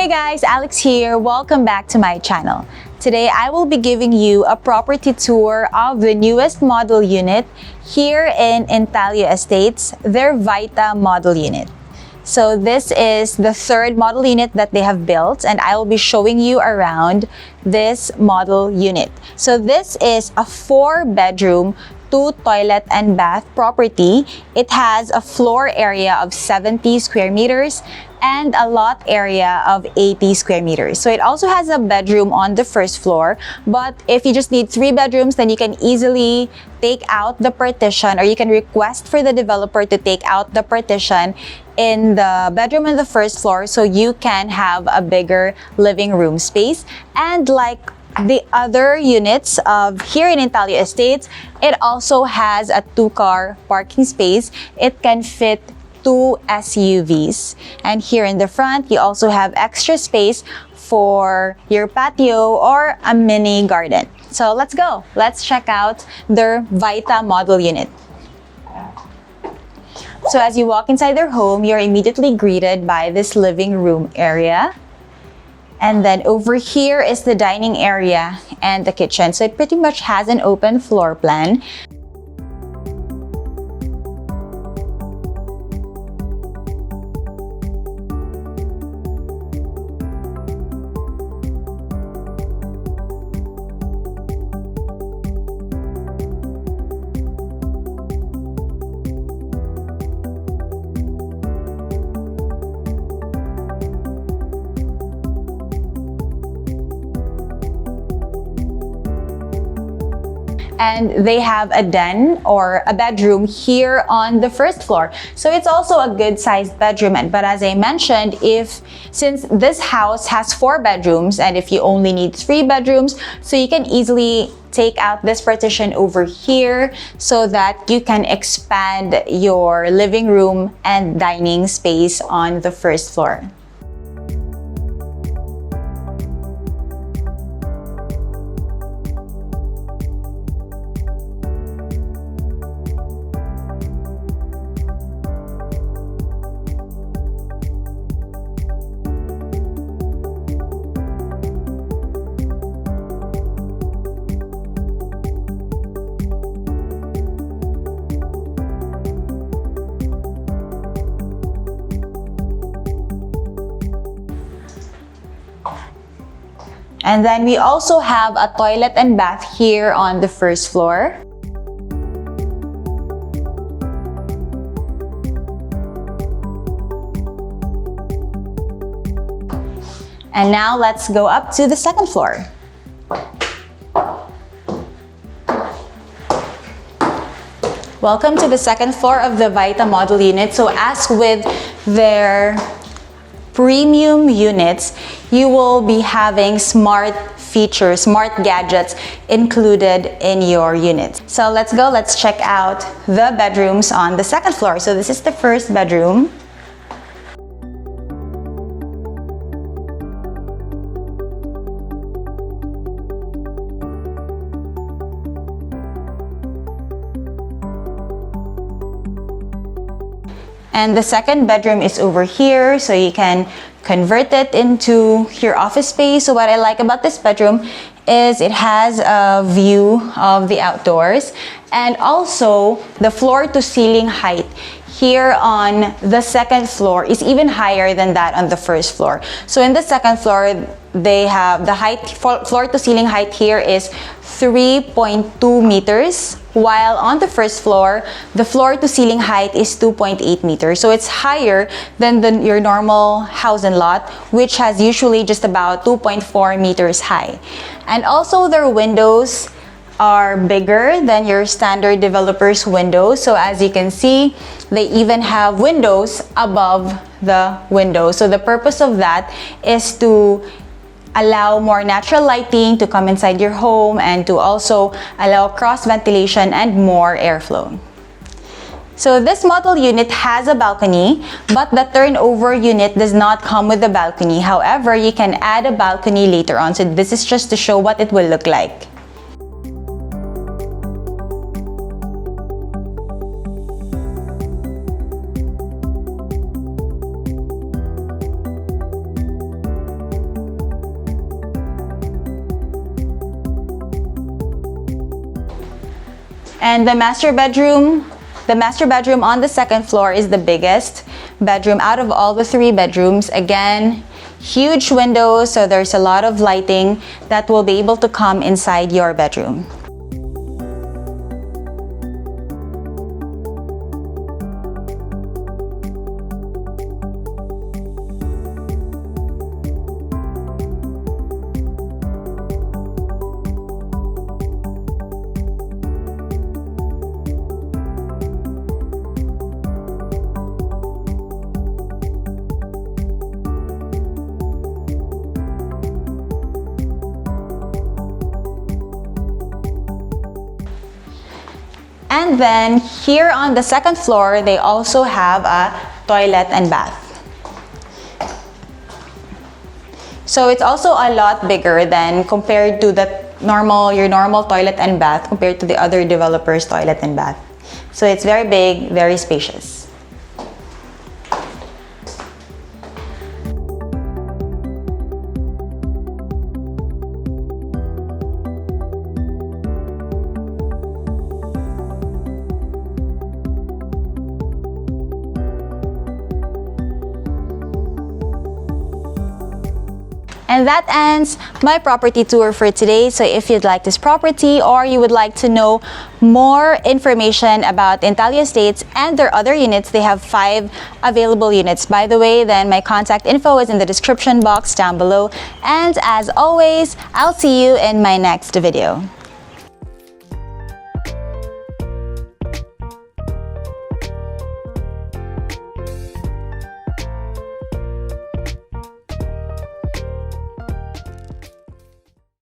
Hey guys, Alex here. Welcome back to my channel. Today I will be giving you a property tour of the newest model unit here in Intalio Estates, their Vita model unit. So this is the third model unit that they have built, and I will be showing you around this model unit. So this is a 4-bedroom, 2 toilet and bath property. It has a floor area of 70 square meters and a lot area of 80 square meters. So it also has a bedroom on the first floor, but if you just need 3 bedrooms, then you can easily take out the partition, or you can request for the developer to take out the partition in the bedroom on the first floor so you can have a bigger living room space. And like the other units of here in Intalio Estates, it also has a 2-car parking space. It can fit 2 SUVs. And here in the front, you also have extra space for your patio or a mini garden. So let's go. Let's check out their Vita model unit. So as you walk inside their home, you're immediately greeted by this living room area. And then over here is the dining area and the kitchen. So it pretty much has an open floor plan. And they have a den or a bedroom here on the first floor. So it's also a good sized bedroom. But as I mentioned, since this house has 4 bedrooms, and if you only need 3 bedrooms, so you can easily take out this partition over here so that you can expand your living room and dining space on the first floor. And then we also have a toilet and bath here on the first floor. And now let's go up to the second floor. Welcome to the second floor of the Vita model unit. So as with their premium units, you will be having smart features, smart gadgets included in your unit. So let's go, let's check out the bedrooms on the second floor. So this is the first bedroom. And the second bedroom is over here, so you can convert it into your office space. So what I like about this bedroom is it has a view of the outdoors, and also the floor to ceiling height here on the second floor is even higher than that on the first floor. So in the second floor, they have the floor to ceiling height here is 3.2 meters, while on the first floor, the floor to ceiling height is 2.8 meters. So it's higher than your normal house and lot, which has usually just about 2.4 meters high. And also their windows are bigger than your standard developer's windows. So as you can see, they even have windows above the window. So the purpose of that is to allow more natural lighting to come inside your home and to also allow cross ventilation and more airflow. So this model unit has a balcony, but the turnover unit does not come with a balcony. However, you can add a balcony later on. So this is just to show what it will look like. And the master bedroom on the second floor is the biggest bedroom out of all the 3 bedrooms. Again, huge windows, so there's a lot of lighting that will be able to come inside your bedroom. And then here on the second floor, they also have a toilet and bath. So it's also a lot bigger than compared to your normal toilet and bath compared to the other developers' toilet and bath. So it's very big, very spacious. And that ends my property tour for today. So if you'd like this property or you would like to know more information about Intalio Estates and their other units, they have 5 available units, by the way, then my contact info is in the description box down below. And as always, I'll see you in my next video.